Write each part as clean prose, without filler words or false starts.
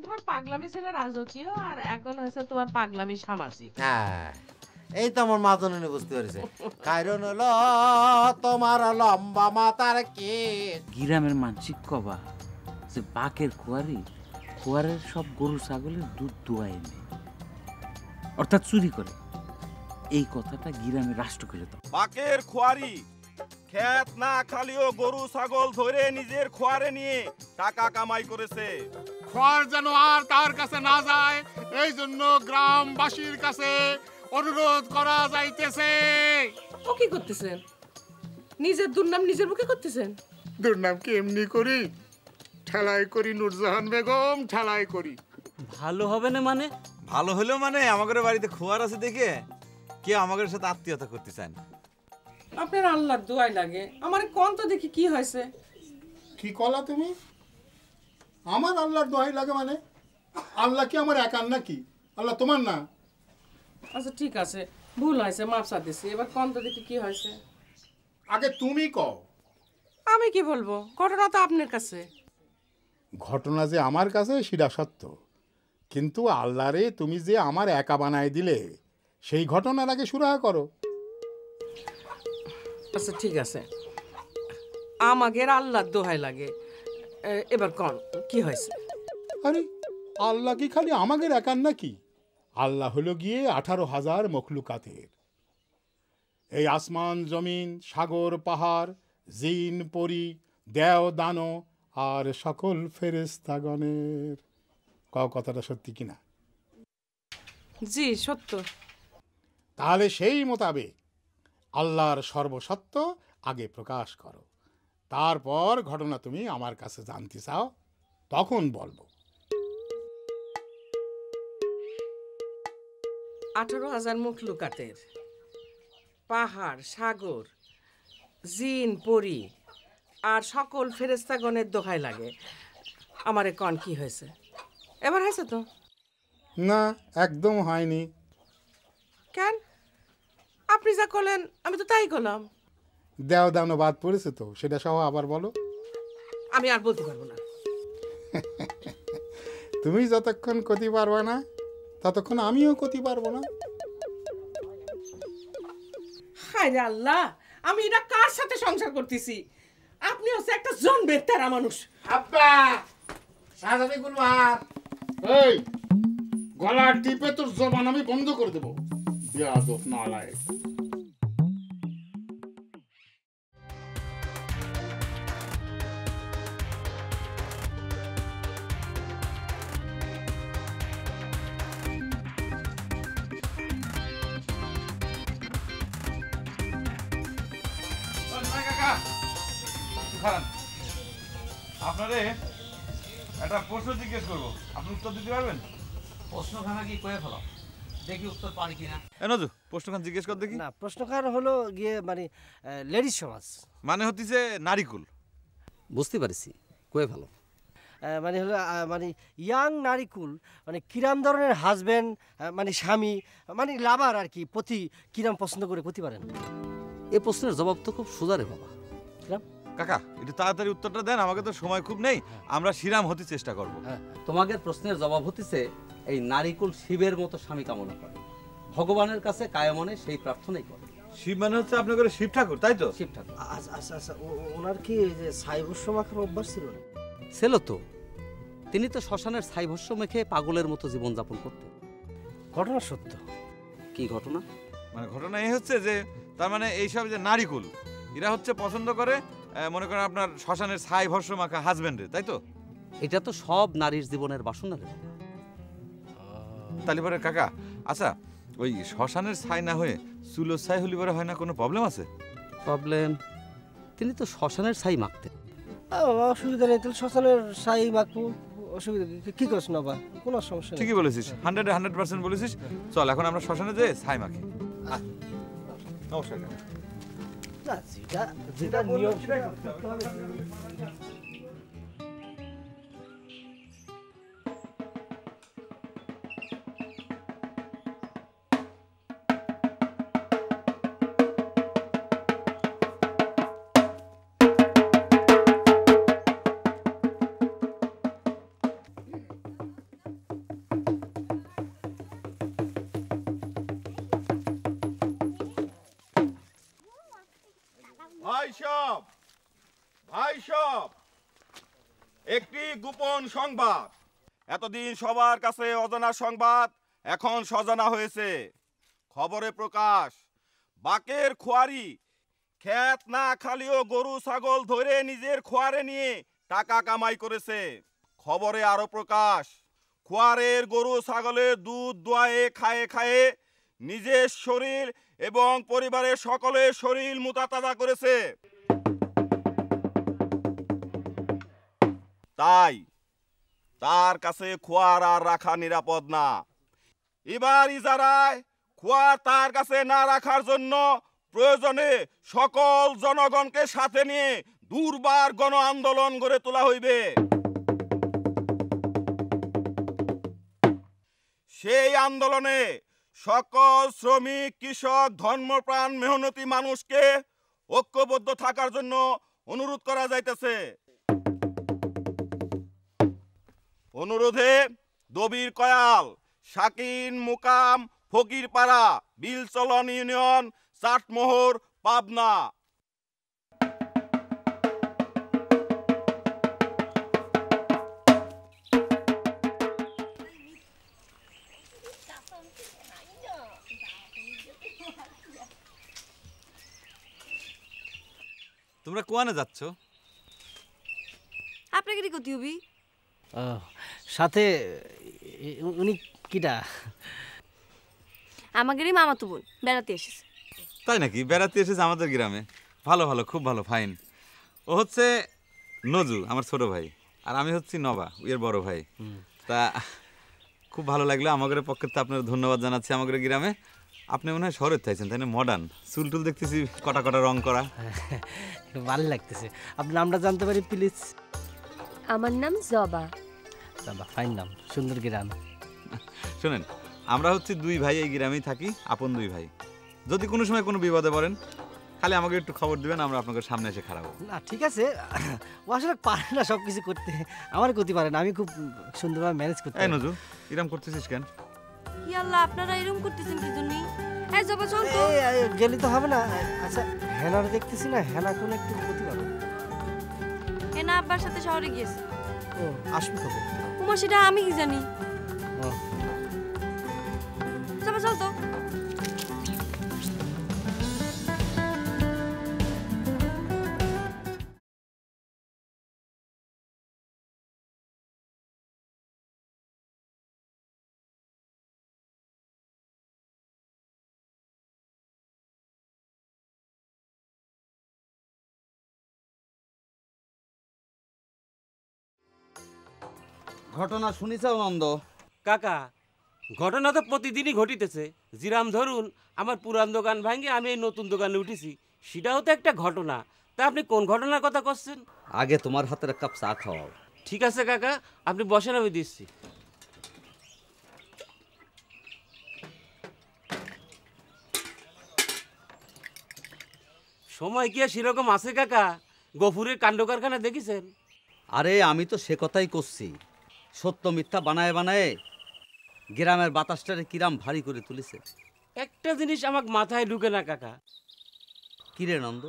তোমার পাগলামি ছিল রাজকীয়, আর এখন হয়েছে তোমার পাগলামি সামাজিক। হ্যাঁ, এই তো আমার মাজননে বুঝতে পেরেছে। কারণ হলো তোমার লম্বা মাথার কেশ। গ্রামের মানসিক কবা যে বাকের কুয়ারের সব গরু ছাগলের দুধ দোয়ায় নেয়, অর্থাৎ চুরি করে। এই কথাটা গ্রামের রাষ্ট্র করে দাও। বাকের খোয়ারি খেত না খালিও গরু ছাগল ধরে নিজের খোয়ারে নিয়ে টাকা কামাই করেছে। খোয়ার যেন আর তার কাছে না যায়, এই জন্য গ্রামবাসীর কাছে অনুরোধ করা যাইতেছে। ও কি করতেছেন? নিজের দুর্নাম নিজের মুখে করতেছেন? দুর্নাম কি এমনি করি? ঠেলাই করি নূরজাহান বেগম, ঠেলাই করি। ভালো হবে না মানে? ভালো হলো মানে আমাদের বাড়িতে খোয়ার আছে দেখে কেউ আমাদের সাথে আত্মীয়তা করতে চায় না। আপনার আল্লাহর দোয়াই লাগে, আমার কোন তো দেখি কি হয়েছে। কি কলা তুমি? আমার আল্লাহর দোহাই লাগে মানে? আল্লাহ কি আমার একার নাকি? আল্লাহ তোমার না? আচ্ছা ঠিক আছে, ভুল হয়েছে, মাপ চা দিছি। এবার কোন তো দেখি কি হয়েছে। আগে তুমি কও। আমি কি বলবো, ঘটনা তো আপনার কাছে। ঘটনা যে আমার কাছে সেটা সত্য, কিন্তু আল্লাহরে তুমি যে আমার একা বানায় দিলে, সেই ঘটনার আগে সুরাহা করো। আচ্ছা ঠিক আছে, আমাদের আল্লাহর দোহাই লাগে। এবার কোন কি হয়েছে? আরে আল্লাহ কি খালি আমাদের একার নাকি? আল্লাহ হলো গিয়ে 18,000 মখলুকাতের। এই আসমান জমিন, সাগর পাহাড়, জিন পরি, দেও দানো আর সকল ফেরেশতাগণের। কথাটা সত্যি কিনা? জি সত্য। তাহলে সেই মোতাবেক আল্লাহর সর্বসত্য আগে প্রকাশ করো, তারপর ঘটনা তুমি আমার কাছে জানতে চাও, তখন বলবো। 18,000 মখলুকাতের, পাহাড়, সাগর, জিন পরি আর সকল ফেরেশতাগণের দোহাই লাগে। আমারে কোন কি হয়েছে? এবার হয়েছে তো? না, একদম হয়নি। কেন? আপনি যা করলেন আমি তো তাই করলাম। দেও দানো বাদ পড়েছে তো, সেটা সহ আবার বলো। আমি আর বলতে পারবো না। তুমি যতক্ষণ করতে পারবে না, ততক্ষণ আমিও করতে পারবো না। হায় রে আল্লাহ, আমি এটা কার সাথে সংসার করতেছি? আপনি হচ্ছে একটা জন্মের তেরা মানুষ। আব্বা, সাজাতে গুলবার, এই গলার টিপে তোর জবান আমি বন্ধ করে দেবো। বেয়াদব নালায়েক। আপনারে একটা প্রশ্ন জিজ্ঞেস করবো, আপনি উত্তর দিতে পারবেন? প্রশ্নখানা কি কয়ে ফেলো, দেখি উত্তর পারি কিনা। নজু প্রশ্নখান জিজ্ঞেস কর দেখি। না, প্রশ্নকার হলো গিয়ে মানে লেডিস সমাজ, মানে হচ্ছে নারিকুল। বুঝতে পারছি, কয়ে ভালো। মানে হলো মানে ইয়াং নারীকুল, মানে কিরাম ধরনের হাজব্যান্ড, মানে স্বামী, মানে লাভার আর কি, পতি কিরাম পছন্দ করে করতে পারেন? এ প্রশ্নের জবাব তো খুব সোজা রে বাবা। কাকা একটু তাড়াতাড়ি উত্তরটা দেন, আমাকে তো সময় খুব নেই, আমরা শিরাম হতে চেষ্টা করব। তোমাদের প্রশ্নের জবাব হতেছে, এই নারীকুল শিবের মতো স্বামী কামনা করে, ভগবানের কাছে কায়মনে সেই প্রার্থনাই করে। শিব মানে হচ্ছে আপনার করে শিব ঠাকুর, তাই তো? শিব ঠাকুর। আচ্ছা আচ্ছা আচ্ছা, ওনার কি যে ছাইভস্য মাখার অভ্যাস ছিল না? ছিল তো, তিনি তো শ্মশানের ছাইভস্য মেখে পাগলের মতো জীবনযাপন করতেন। ঘটনা সত্য। কি ঘটনা? মানে ঘটনা এই হচ্ছে যে, তার মানে এইসব যে নারীকুল, এরা হচ্ছে পছন্দ করে মনে করেন আপনার শ্মশানের ছাই ভস্য মাখা হাজবেন্ডে, তাই তো? এটা তো সব নারীর জীবনের বাসনা রে। তাহলে পরে কাকা, আচ্ছা ওই শ্মশানের ছাই না হয়ে চুলোর ছাই হলি পরে হয় না, কোনো প্রবলেম আছে? প্রবলেম? তিনি তো শ্মশানের ছাই মাখতেন। অসুবিধা নেই, তাহলে শ্মশানের ছাই মাখবো, অসুবিধা কি করছ না বা কোনো সমস্যা নেই। ঠিকই বলেছিস, 100% বলেছিস। চল এখন আমরা শ্মশানে যেয়ে ছাই মাখি। নমস্কার। না, যেটা নিয়ম সেটা করতে হবে। ভাই সব, একটি গোপন সংবাদ। এতদিন সবার কাছে অজানা সংবাদ এখন সজানা হয়েছে। খবরে প্রকাশ, বাকের খোয়ারি ক্ষেত না খালিও গরু ছাগল ধরে নিজের খোয়ারে নিয়ে টাকা কামাই করেছে। খবরে আরো প্রকাশ, খোয়ারের গরু ছাগলের দুধ দোয়ায়ে খায়ে খায়ে নিজের শরীর এবং পরিবারের সকলের শরীর মোতাতাজা করেছে। তাই তার কাছে খোয়ার আর রাখা নিরাপদ না। এবার ইজারায় খোয়ার তার কাছে না রাখার জন্য প্রয়োজনে সকল জনগণকে সাথে নিয়ে দুর্বার গণ আন্দোলন গড়ে তোলা হইবে। সেই আন্দোলনে সকল শ্রমিক, কৃষক, ধর্মপ্রাণ, মেহনতি মানুষকে ঐক্যবদ্ধ থাকার জন্য অনুরোধ করা যাইতেছে। অনুরোধে দবির কয়াল, শাকিন, মুকাম, ফকিরপাড়া, বিলচলন ইউনিয়ন, চাটমোহর, পাবনা। তোমরা কোয়ানে যাচ্ছ? আপনাকে কি করতে হবি? সাথে উনি কিটা? আমাদেরই মামাতো বোন বেড়াতে এসেছে। তাই নাকি? বেড়াতে এসেছে আমাদের গ্রামে? ভালো ভালো, খুব ভালো, ফাইন। ও হচ্ছে নজু, আমার ছোট ভাই, আর আমি হচ্ছি নবা, এর বড় ভাই। তা খুব ভালো লাগলো। আমাদের পক্ষে তো আপনার ধন্যবাদ জানাচ্ছি। আমাদের গ্রামে আপনি মনে হয় শহরে থাইছেন, তাই না? মডার্ন চুল টুল দেখতেছি কটা কটা রং করা, ভালো লাগতেছে। আপনার নামটা জানতে পারি প্লিজ? আমার নাম জবা। জবা, ফাইন নাম, সুন্দর গ্রাম। শোনেন, আমরা হচ্ছে দুই ভাই, এই গ্রামেই থাকি, আপন দুই ভাই। যদি কোনো সময় কোনো বিপদে পড়েন, খালি আমাকে একটু খবর দিবেন, আমরা আপনাদের সামনে এসে খারাপ। না ঠিক আছে, ও আসলে পারে না সব কিছু করতে, আমার করতে পারে না, আমি খুব সুন্দরভাবে ম্যানেজ করতে। এই নজু, এরকম করতেছিস কেন? কি আল্লাহ, আপনারা এরকম করতেছেন কি জন্য? এই জবা চল তো। গেলি তো হবে না। আচ্ছা, হেনার দেখতেছি না, হেনা কোন একটু গতি পাবে। হেনা আব্বার সাথে শহরে গিয়েছে। ও আসবে কবে? উমা, সেটা আমি কি জানি। জবা চল তো। ঘটনা শুনিছ নন্দ? কাকা, ঘটনা তো প্রতিদিনই ঘটিতেছে। জিরাম ধরুন, আমার পুরান দোকান ভাঙে আমি এই নতুন দোকানে উঠেছি, সেটাও তো একটা ঘটনা। তা আপনি কোন ঘটনার কথা করছেন? আগে তোমার হাতের এক কাপ চা খাওয়াও। ঠিক আছে কাকা, আপনি বসেন, আমি দিচ্ছি। সময় কি আর সেরকম আছে কাকা? গফুরের কাণ্ড কারখানা দেখেছেন? আরে আমি তো সে কথাই করছি। সত্য মিথ্যা বানায় বানায় গ্রামের বাতাসটারে কিরাম ভারী করে তুলেছে। একটা জিনিস আমাকে মাথায় ঢুকে না কাকা। কিরে নন্দ?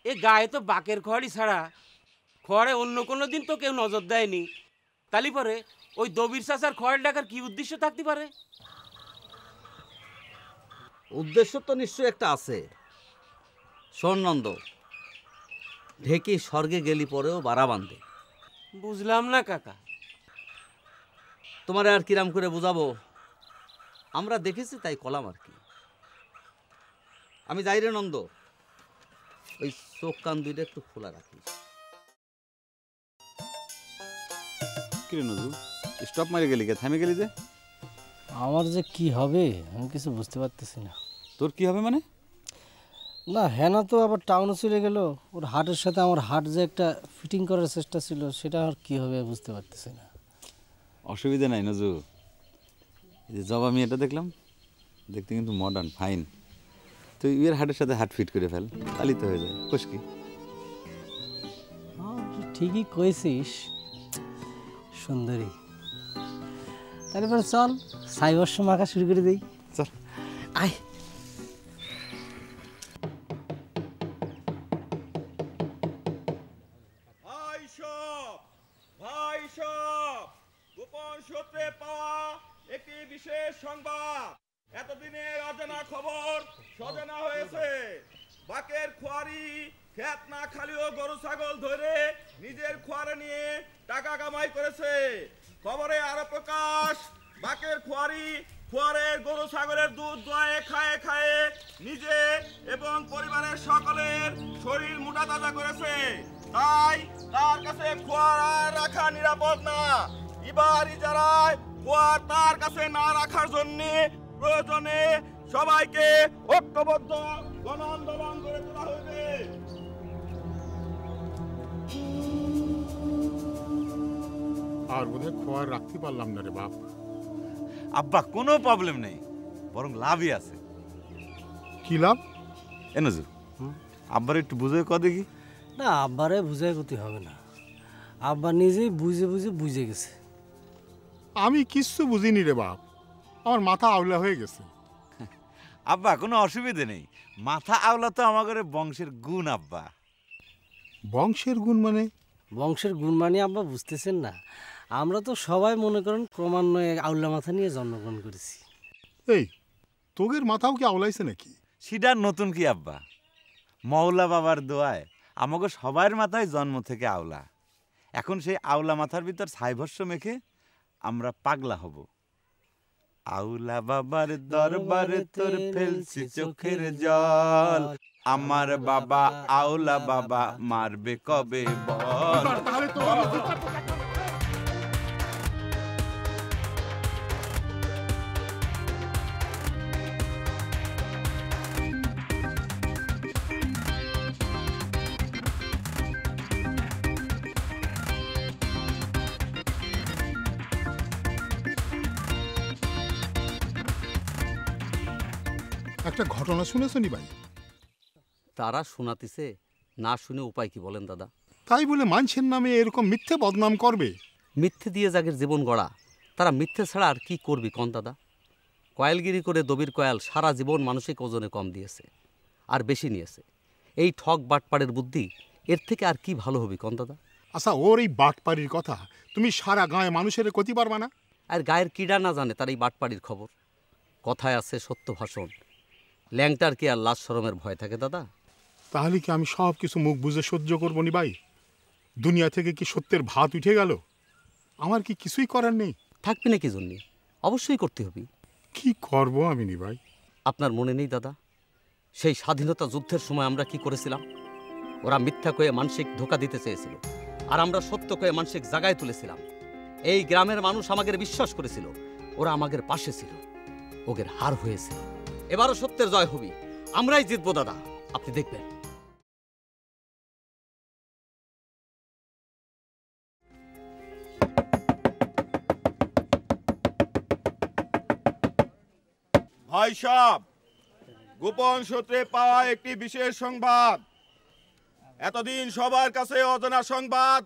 এ গায়ে তো বাকের খড়ি ছাড়া খড়ে অন্য কোনো দিন তো কেউ নজর দেয়নি। তালি পরে ওই দবির চাচার খড় ডাকার কি উদ্দেশ্য থাকতে পারে? উদ্দেশ্য তো নিশ্চয়ই একটা আছে। শোন নন্দ, ঢেকি স্বর্গে গেলি পরেও বাড়া বাঁধে। বুঝলাম না কাকা। তোমার আর কিরাম করে বুঝাবো? আমরা দেখেছি তাই কলাম আর কি। আমি যাই রে নন্দ, ওই চোখ কান দুইটা একটু খোলা রাখিস। কিরে নজু, স্টপ মারি গেলি কে? থামে গেলি যে? আমার যে কি হবে আমি কিছু বুঝতে পারতেছি না। তোর কি হবে মানে? না, হেনা তো আবার টাউনে চলে গেল। ওর হাটের সাথে আমার হাট যে একটা ফিটিং করার চেষ্টা ছিল, সেটা আর কি হবে বুঝতে পারতেছি না। অসুবিধা নাই নজু, এই যে জবা মেয়েটা দেখলাম, দেখতে কিন্তু মডার্ন, ফাইন। তুই এর হাটের সাথে হাট ফিট করে ফেল, তাহলেই তো হয়ে যায়। কোষ কি? ঠিকই কইছিস, সুন্দরী। তারপরে চল সাইবর্ষ মাখা শুরু করে দিই। চল আয়। না খালিও গরু ছাগল ধরে নিজের খোয়ারে নিয়ে টাকা কামাই করেছে। খবরে আরো প্রকাশ, বাকের খোয়ারি খোয়ারের গরু ছাগলের দুধ দোয়ায়ে খায়ে খায়ে নিজে এবং পরিবারের সকলের শরীর মোটা তাজা করেছে। তাই তার কাছে খোয়ার রাখা নিরাপদ না। এবার ইজারায় খোয়ার তার কাছে না রাখার জন্য প্রয়োজনে সবাইকে ঐক্যবদ্ধ গণ আন্দোলন গড়ে তোলা হইবে। আর বোধহয় খোয়ার রাখতে পারলাম না রে বাপ। আব্বা কোনো প্রবলেম নেই, বরং লাভই আছে। কি লাভ? নজু আব্বার একটু বুঝে ক দেখি। না, আব্বারে বুঝাই করতে হবে না, আব্বা নিজেই বুঝে বুঝে বুঝে গেছে। আমি কিচ্ছু বুঝিনি রে বাপ, আমার মাথা আউলা হয়ে গেছে। আব্বা কোনো অসুবিধে নেই, মাথা আওলা তো আমাদের বংশের গুণ। আব্বা বংশের গুণ মানে? বংশের গুণ মানে আব্বা বুঝতেছেন না, আমরা তো সবাই মনে করেন ক্রমান্বয়ে আউলা মাথা নিয়ে জন্মগ্রহণ করেছি। এই তোগের মাথাও কি আউলাইছে নাকি? সেটা নতুন কি আব্বা, মওলা বাবার দোয়ায় আমাকে সবার মাথায় জন্ম থেকে আওলা। এখন সেই আওলা মাথার ভিতর ছাইভস্য মেখে আমরা পাগলা হব। আউলা বাবার দরবারে তোর ফেলছি চোখের জল, আমার বাবা আউলা বাবা মারবে কবে বল। একটা ঘটনা শুনেছ নি ভাই? তারা শোনাতিছে, না শুনে উপায় কি বলেন দাদা? তাই বলে মানুষের নামে এরকম মিথ্যে বদনাম করবে? মিথ্যে দিয়ে যাদের জীবন গড়া, তারা মিথ্যে ছাড়া আর কি করবি কন দাদা? কয়েলগিরি করে দবির কয়াল সারা জীবন মানসিক ওজনে কম দিয়েছে আর বেশি নিয়েছে। এই ঠক বাটপাড়ের বুদ্ধি এর থেকে আর কি ভালো হবে কন দাদা? আচ্ছা, ওর এই বাটপাড়ির কথা তুমি সারা গায়ে মানুষের কতি পারবা না? আর গায়ের কিডা না জানে তার এই বাটপাড়ির খবর? কথায় আছে সত্য ভাষণ, ল্যাংটার কি আর লাশ শরমের ভয় থাকে দাদা? তাহলে কি আমি সব কিছু মুখ বুঝে সহ্য করবো নি ভাই? দুনিয়া থেকে কি সত্যের ভাত উঠে গেল? আমার কি কিছুই করার নেই? থাকবি না কি জন্যে? অবশ্যই করতে হবে। কি করবো আমি নি ভাই? আপনার মনে নেই দাদা, সেই স্বাধীনতা যুদ্ধের সময় আমরা কি করেছিলাম? ওরা মিথ্যা কয়ে মানসিক ধোকা দিতে চেয়েছিল, আর আমরা সত্য কয়ে মানসিক জাগায় তুলেছিলাম। এই গ্রামের মানুষ আমাদের বিশ্বাস করেছিল, ওরা আমাদের পাশে ছিল, ওদের হার হয়েছিল। এবারও সত্যের জয় হবি, আমরাই জিতবো দাদা, আপনি দেখবেন। ভাই সাহেব, গোপন সূত্রে পাওয়া একটি বিশেষ সংবাদ। এতদিন সবার কাছে অজানা সংবাদ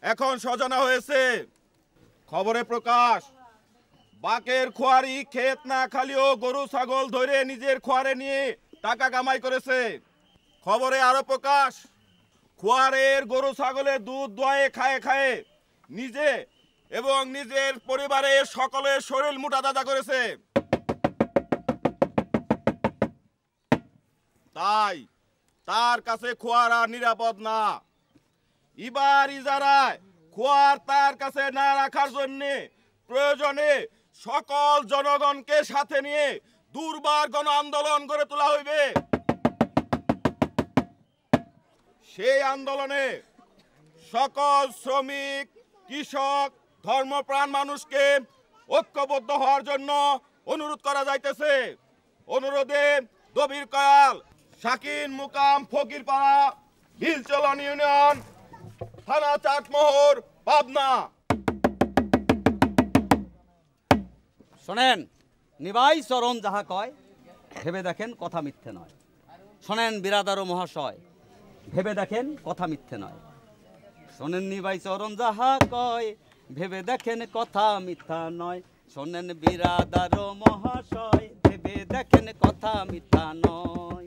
এখন সজানা হয়েছে। খবরে প্রকাশ, বাকের খোয়ারি ক্ষেত না খালিও গরু ছাগল ধরে নিজের খোয়ারে নিয়ে টাকা কামাই করেছে। খবরে আরো প্রকাশ, খোয়ারের গরু ছাগলের দুধ দোয়ায়ে খায়ে খায়ে নিজে এবং নিজের পরিবারের সকলের শরীর মোটা তাজা করেছে। তাই তার কাছে খোয়ার আর নিরাপদ না। এবার ইজারায় খোয়ার তার কাছে না রাখার জন্য প্রয়োজনে সকল জনগণকে সাথে নিয়ে দুর্বার গণ আন্দোলন গড়ে তোলা হইবে। সেই আন্দোলনে সকল শ্রমিক, কৃষক, ধর্মপ্রাণ মানুষকে ঐক্যবদ্ধ হওয়ার জন্য অনুরোধ করা যাইতেছে। অনুরোধে দবির কয়াল, শাকিন মুকাম, ফকিরপাড়া, বিলচলন ইউনিয়ন, থানা চাটমোহর, পাবনা। শোনেন, নিবাই চরণ যাহা কয় ভেবে দেখেন কথা মিথ্যে নয়। শোনেন বিরাদার ও মহাশয়, ভেবে দেখেন কথা মিথ্যে নয়। শোনেন নিবাই চরণ যাহা কয় ভেবে দেখেন কথা মিথ্যা নয়। শোনেন বিরাদার ও মহাশয়, ভেবে দেখেন কথা মিথ্যা নয়।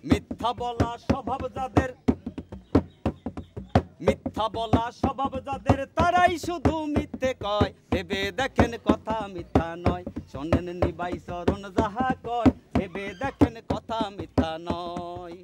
মিথ্যা বলা স্বভাব যাদের, মিথ্যা বলা স্বভাব যাদের, তারাই শুধু মিথ্যে কয়। ভেবে দেখেন কথা মিথ্যা নয়। শোনেন নিবাই চরণ যাহা কয় ভেবে দেখেন কথা মিথ্যা নয়।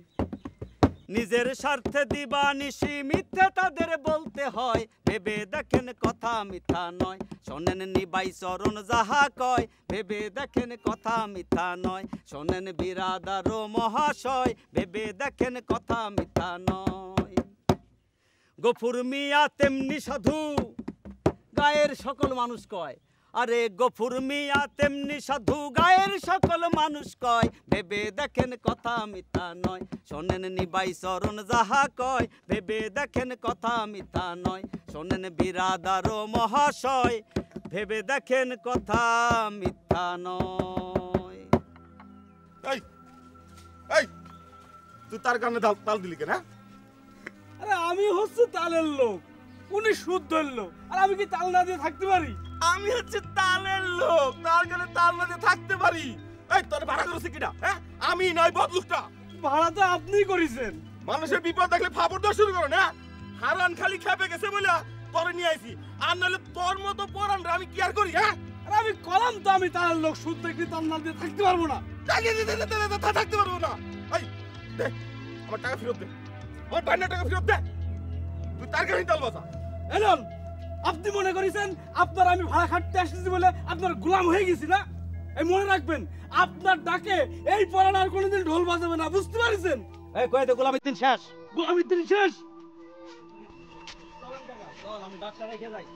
নিজের স্বার্থে দিবানিশি মিথ্যে তাদের বলতে হয়, ভেবে দেখেন কথা মিথ্যা নয়। শোনেন নিবাই চরণ যাহা কয়, ভেবে দেখেন কথা মিথ্যা নয়। শোনেন বিরাদার ও মহাশয়, ভেবে দেখেন কথা মিথ্যা নয়। গফুর মিয়া তেমনি সাধু, গায়ের সকল মানুষ কয়। আরে গফুর মিয়া তেমনি সাধু, গায়ের সকল মানুষ কয়, ভেবে দেখেন কথা মিথ্যা নয়। শোনেন নিবাই চরণ যাহা কয়, ভেবে দেখেন কথা মিথ্যা নয়। শোনেন বিরাদার ও মহাশয়, ভেবে দেখেন কথা মিথ্যা নয়। এই এই তুই তার গানে তাল দিলি কেন? আরে আমি হচ্ছে তালের লোক, উনি শুদ্ধের লোক, আর আমি কি তাল না দিয়ে থাকতে পারি? আমি হচ্ছে তালের লোক, তার গানে তাল না দিয়ে থাকতে পারি। এই তোর ভাড়া করেছে কিনা? হ্যাঁ আমি নয় বদলুকটা। ভাড়া তো আপনিই করেছেন। মানুষের বিপদ দেখলে ফাপড় দেওয়া শুরু করো না। হারান খালি খেপে গেছে বলে তোরে নিয়ে আইছি, আর নাহলে তোর মতো পরান আমি কি আর করি? হ্যাঁ আরে আমি কলাম তো আমি তালের লোক, শুদ্ধ কি তাল না দিয়ে থাকতে পারবো না। থাকতে পারবো না। এই দে আমার টাকা ফেরত দে, আমার টাকা ফেরত দে। তুই তার গানে তাল বাজা। এলন আপনি মনে করেছেন আপনার আমি ভাড়া খাটতে আসছি বলে আপনার গোলাম হয়ে গেছি না? এই মনে রাখবেন, আপনার ডাকে এই পরাণ আর কোনোদিন ঢোল বাজাবে না, বুঝতে পারছেন? এই কই তো গোলামের দিন শেষ। গোলামের দিন শেষ। চল আমি ডাক্তার রেখে যাই।